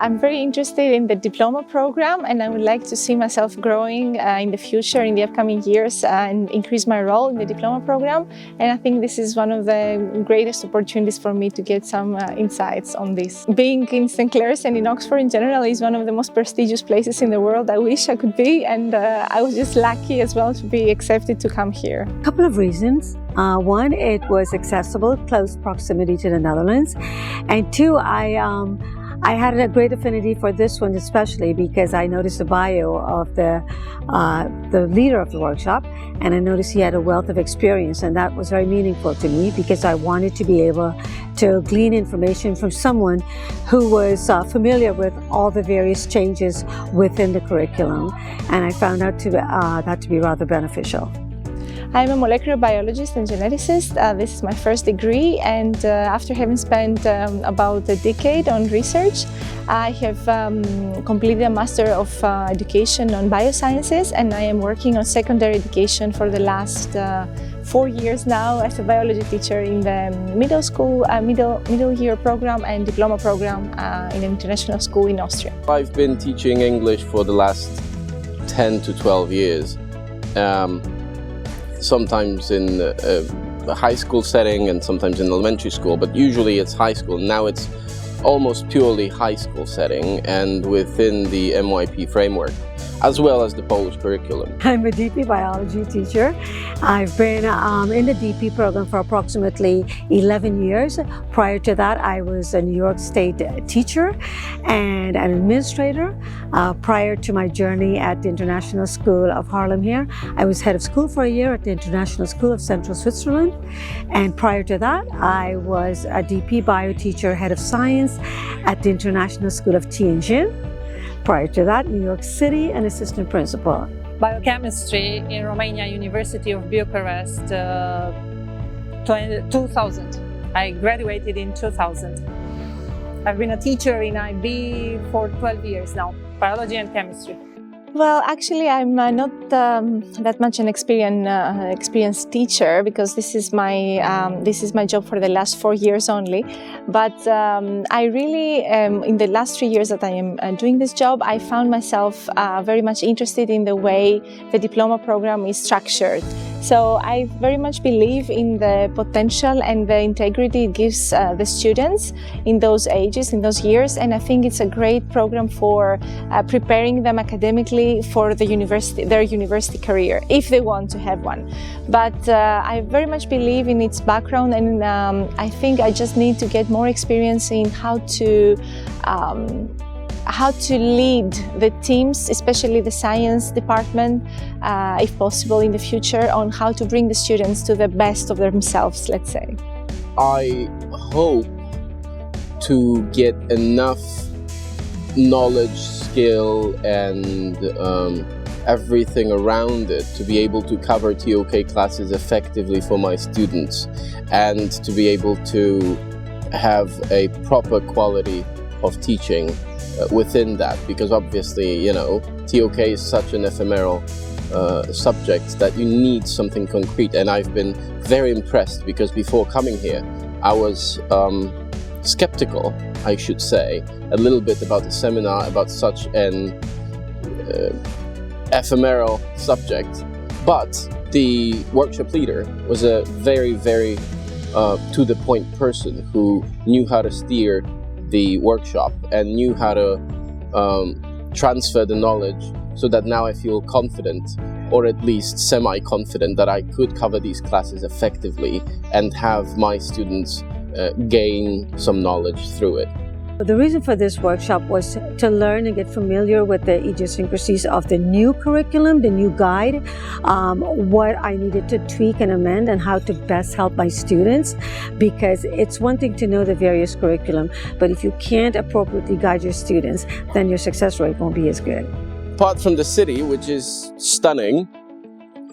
I'm very interested in the diploma program, and I would like to see myself growing in the future, in the upcoming years, and increase my role in the diploma program. And I think this is one of the greatest opportunities for me to get some insights on this. Being in St. Clare's and in Oxford in general is one of the most prestigious places in the world. I wish I could be, and I was just lucky as well to be accepted to come here. A couple of reasons. One, it was accessible, close proximity to the Netherlands. And two, I had a great affinity for this one, especially because I noticed the bio of the leader of the workshop, and I noticed he had a wealth of experience, and that was very meaningful to me because I wanted to be able to glean information from someone who was familiar with all the various changes within the curriculum, and I found out that to be rather beneficial. I'm a molecular biologist and geneticist. This is my first degree, and after having spent about a decade on research, I have completed a Master of Education on Biosciences, and I am working on secondary education for the last 4 years now as a biology teacher in the middle school, middle year program and diploma program in an international school in Austria. I've been teaching English for the last 10 to 12 years. Sometimes in the high school setting and sometimes in elementary school, but usually it's high school. Now it's almost purely high school setting and within the MYP framework, as well as the Polish curriculum. I'm a DP biology teacher. I've been in the DP program for approximately 11 years. Prior to that, I was a New York State teacher and an administrator. Prior to my journey at the International School of Haarlem here, I was head of school for a year at the International School of Central Switzerland. And prior to that, I was a DP bio teacher, head of science at the International School of Tianjin. Prior to that, New York City, an assistant principal. Biochemistry in Romania University of Bucharest, 2000. I graduated in 2000. I've been a teacher in IB for 12 years now, biology and chemistry. Well, actually, I'm not that much an experienced teacher because this is my job for the last 4 years only. But I really, in the last 3 years that I am doing this job, I found myself very much interested in the way the diploma program is structured. So I very much believe in the potential and the integrity it gives the students in those ages, in those years, and I think it's a great program for preparing them academically for their university career, if they want to have one. But I very much believe in its background, and I think I just need to get more experience in how to lead the teams, especially the science department, if possible in the future, on how to bring the students to the best of themselves, let's say. I hope to get enough knowledge, skill, and everything around it to be able to cover TOK classes effectively for my students and to be able to have a proper quality of teaching within that, because obviously, you know, TOK is such an ephemeral subject that you need something concrete, and I've been very impressed because before coming here I was skeptical, I should say, a little bit about the seminar about such an ephemeral subject, but the workshop leader was a very, very to the point person who knew how to steer the workshop and knew how to transfer the knowledge, so that now I feel confident, or at least semi-confident, that I could cover these classes effectively and have my students gain some knowledge through it. The reason for this workshop was to learn and get familiar with the idiosyncrasies of the new curriculum, the new guide, what I needed to tweak and amend, and how to best help my students. Because it's one thing to know the various curriculum, but if you can't appropriately guide your students, then your success rate won't be as good. Apart from the city, which is stunning,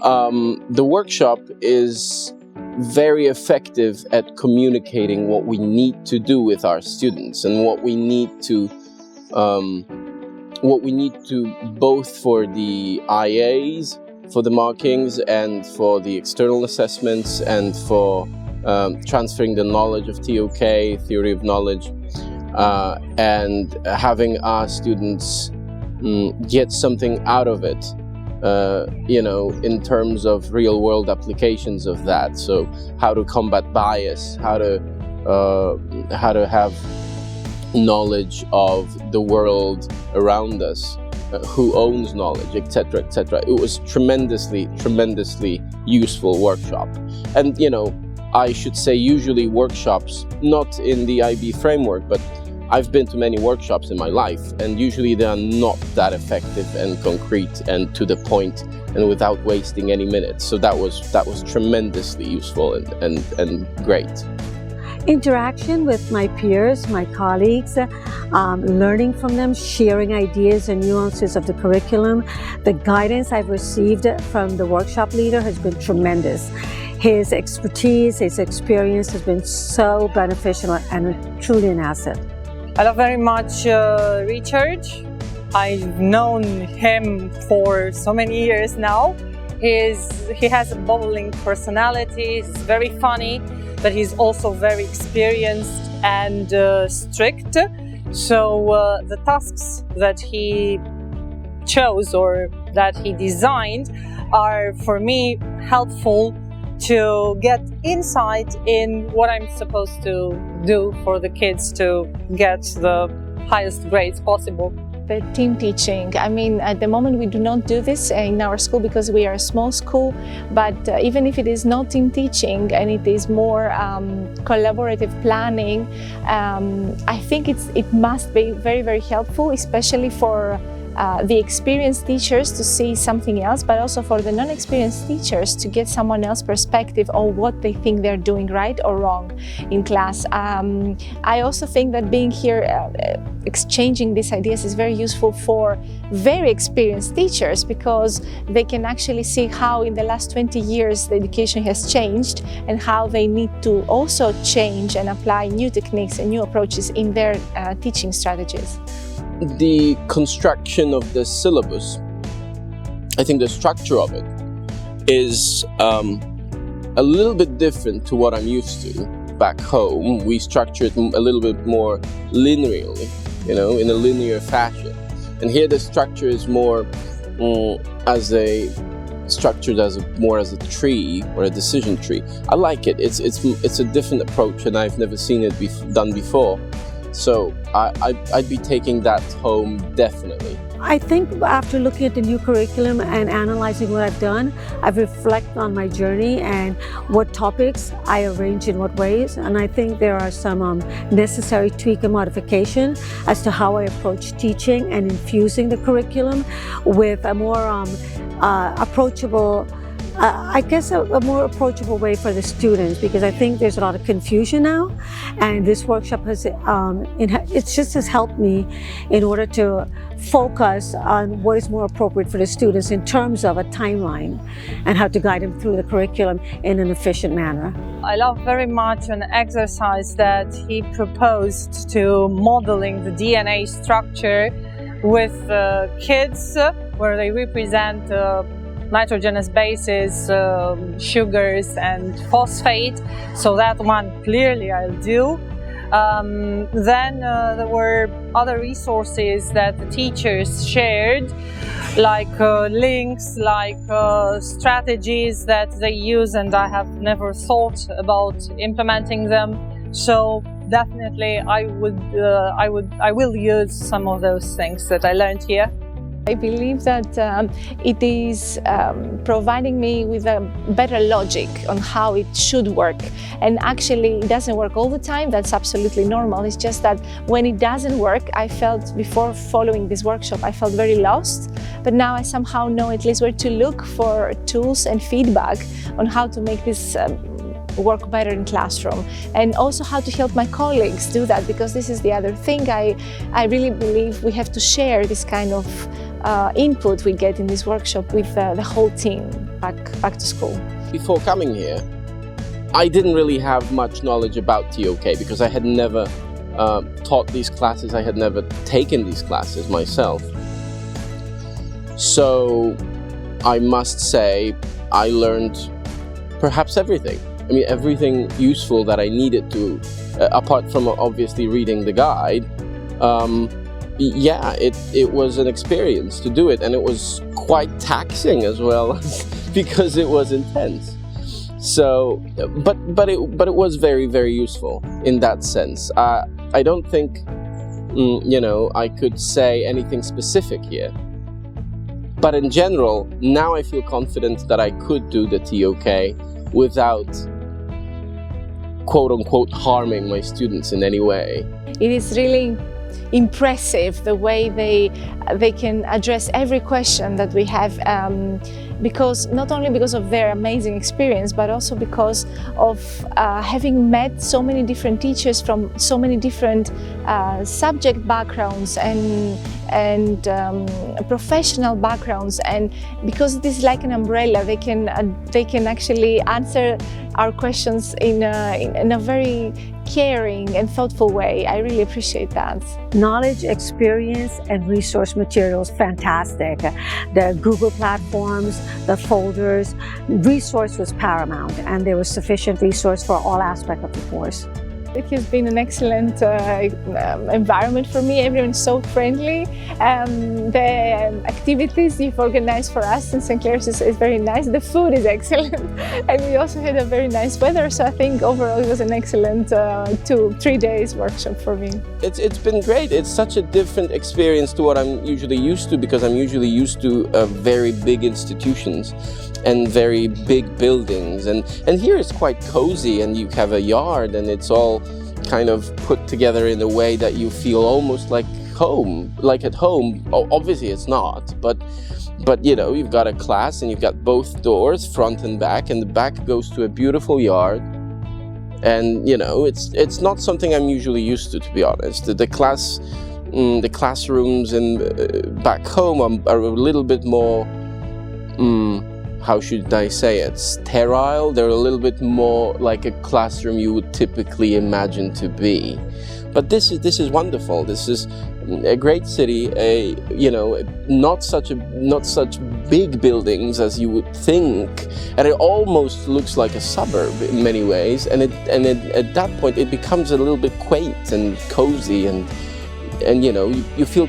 the workshop is very effective at communicating what we need to do with our students and what we need to both for the IAs, for the markings, and for the external assessments, and for transferring the knowledge of TOK, theory of knowledge. and having our students get something out of it, in terms of real-world applications of that. So how to combat bias, how to have knowledge of the world around us, who owns knowledge, etc., etc. It was tremendously useful workshop. And I should say, usually workshops, not in the IB framework, but I've been to many workshops in my life, and usually they are not that effective and concrete and to the point and without wasting any minutes. So that was tremendously useful and great. Interaction with my peers, my colleagues, learning from them, sharing ideas and nuances of the curriculum. The guidance I've received from the workshop leader has been tremendous. His expertise, his experience has been so beneficial and truly an asset. I love very much Richard. I've known him for so many years now. He has a bubbling personality, he's very funny, but he's also very experienced and strict. So the tasks that he chose or that he designed are, for me, helpful to get insight in what I'm supposed to do for the kids to get the highest grades possible. The team teaching. I mean, at the moment we do not do this in our school because we are a small school, but even if it is not team teaching and it is more collaborative planning, I think it must be very, very helpful, especially for the experienced teachers to see something else, but also for the non-experienced teachers to get someone else's perspective on what they think they're doing right or wrong in class. I also think that being here, exchanging these ideas is very useful for very experienced teachers, because they can actually see how in the last 20 years the education has changed and how they need to also change and apply new techniques and new approaches in their teaching strategies. The construction of the syllabus, I think the structure of it is a little bit different to what I'm used to back home. We structure it a little bit more linearly, in a linear fashion. And here the structure is more structured more as a tree or a decision tree. I like it. It's a different approach, and I've never seen it done before. So I'd be taking that home definitely. I think after looking at the new curriculum and analyzing what I've done, I've reflected on my journey and what topics I arrange in what ways. And I think there are some necessary tweak and modification as to how I approach teaching and infusing the curriculum with a more approachable, a more approachable way for the students, because I think there's a lot of confusion now, and this workshop has helped me in order to focus on what is more appropriate for the students in terms of a timeline and how to guide them through the curriculum in an efficient manner. I love very much an exercise that he proposed to modeling the DNA structure with kids, where they represent nitrogenous bases, sugars and phosphate. So that one clearly I'll do. Then there were other resources that the teachers shared, like links, like strategies that they use, and I have never thought about implementing them. So definitely I will use some of those things that I learned here. I believe that it is providing me with a better logic on how it should work. And actually, it doesn't work all the time. That's absolutely normal. It's just that when it doesn't work, I felt, before following this workshop, I felt very lost. But now I somehow know at least where to look for tools and feedback on how to make this work better in classroom, and also how to help my colleagues do that, because this is the other thing. I really believe we have to share this kind of input we get in this workshop with the whole team back to school. Before coming here, I didn't really have much knowledge about TOK because I had never taught these classes, I had never taken these classes myself. So I must say I learned perhaps everything. I mean, everything useful that I needed to, apart from obviously reading the guide. Yeah, it was an experience to do it, and it was quite taxing as well because it was intense. So, but it was very, very useful in that sense. I don't think, you know, I could say anything specific here. But in general, now I feel confident that I could do the TOK without, quote unquote, harming my students in any way. It is really impressive the way they can address every question that we have, because not only because of their amazing experience, but also because of having met so many different teachers from so many different subject backgrounds and professional backgrounds, and because it is like an umbrella, they can actually answer our questions in a very caring and thoughtful way. I really appreciate that. Knowledge, experience, and resource materials, fantastic. The Google platforms, the folders, resource was paramount, and there was sufficient resource for all aspects of the course. It has been an excellent environment for me. Everyone's so friendly. The activities you've organized for us in St. Clare's is very nice. The food is excellent. And we also had a very nice weather. So I think overall it was an excellent 2-3 days workshop for me. It's been great. It's such a different experience to what I'm usually used to, because I'm usually used to very big institutions and very big buildings, and here it's quite cozy, and you have a yard, and it's all kind of put together in a way that you feel almost like home, like at home. Obviously it's not, but you know, you've got a class and you've got both doors, front and back, and the back goes to a beautiful yard. And you know, it's not something I'm usually used to be honest. The classrooms in back home are a little bit more, how should I say it, sterile. They're a little bit more like a classroom you would typically imagine to be. But this is wonderful. This is a great city. You know, not such big buildings as you would think, and it almost looks like a suburb in many ways. And at that point, it becomes a little bit quaint and cozy, and you know, you feel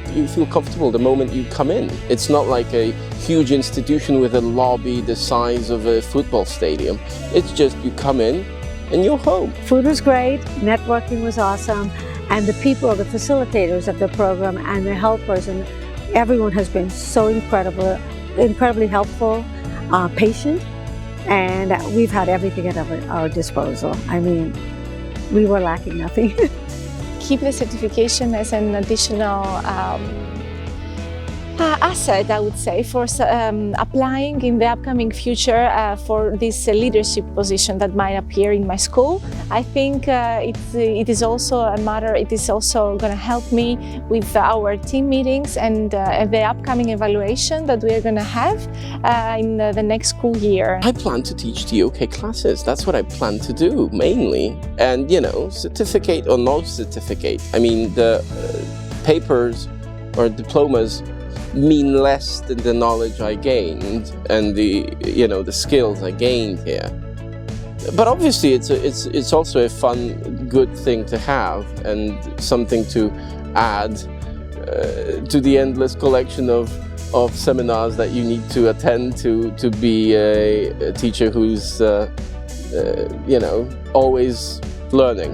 comfortable the moment you come in. It's not like a huge institution with a lobby the size of a football stadium. It's just you come in and you're home. Food was great, networking was awesome, and the people, the facilitators of the program and the helpers, and everyone has been so incredibly helpful, patient, and we've had everything at our disposal. I mean, we were lacking nothing. Keep the certification as an additional asset, I would say, for applying in the upcoming future for this leadership position that might appear in my school. I think it is also a matter, it is also going to help me with our team meetings and the upcoming evaluation that we are going to have in the next school year. I plan to teach TOK classes. That's what I plan to do mainly. And you know, certificate or no certificate, I mean, the papers or diplomas mean less than the knowledge I gained and the, you know, the skills I gained here. But obviously it's also a fun, good thing to have, and something to add to the endless collection of seminars that you need to attend to be a teacher who's you know, always learning.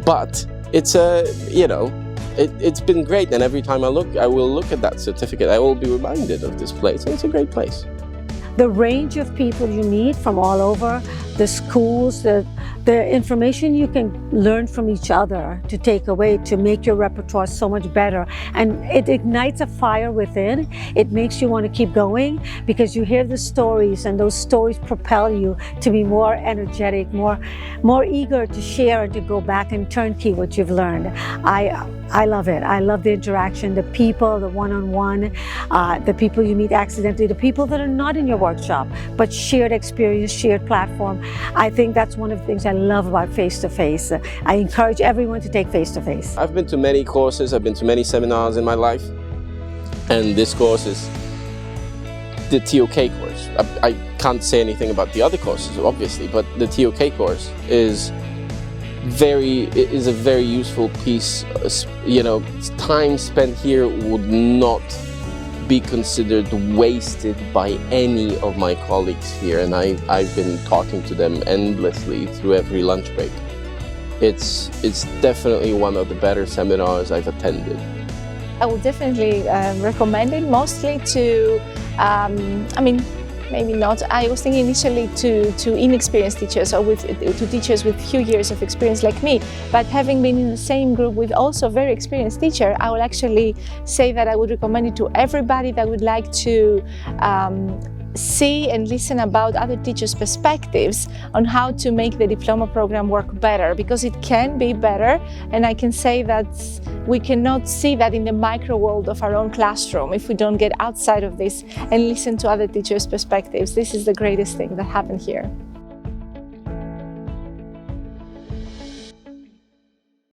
But it's you know, it's been great, and every time I will look at that certificate, I will be reminded of this place, and it's a great place. The range of people you meet from all over, the schools, the information you can learn from each other to take away to make your repertoire so much better. And it ignites a fire within. It makes you want to keep going because you hear the stories, and those stories propel you to be more energetic, more eager to share and to go back and turnkey what you've learned. I love it. I love the interaction, the people, the one-on-one, the people you meet accidentally, the people that are not in your workshop, but shared experience, shared platform. I think that's one of the things I love about face-to-face. I encourage everyone to take face-to-face. I've been to many courses, I've been to many seminars in my life, and this course is the TOK course. I can't say anything about the other courses, obviously, but the TOK course is a very useful piece. You know, time spent here would not be considered wasted by any of my colleagues here, and I've been talking to them endlessly through every lunch break. It's definitely one of the better seminars I've attended. I would definitely recommend it, mostly to, I mean, maybe not. I was thinking initially to inexperienced teachers or to teachers with few years of experience like me, but having been in the same group with also very experienced teacher, I would actually say that I would recommend it to everybody that would like to see and listen about other teachers' perspectives on how to make the diploma program work better, because it can be better, and I can say that we cannot see that in the micro world of our own classroom if we don't get outside of this and listen to other teachers' perspectives. This is the greatest thing that happened here.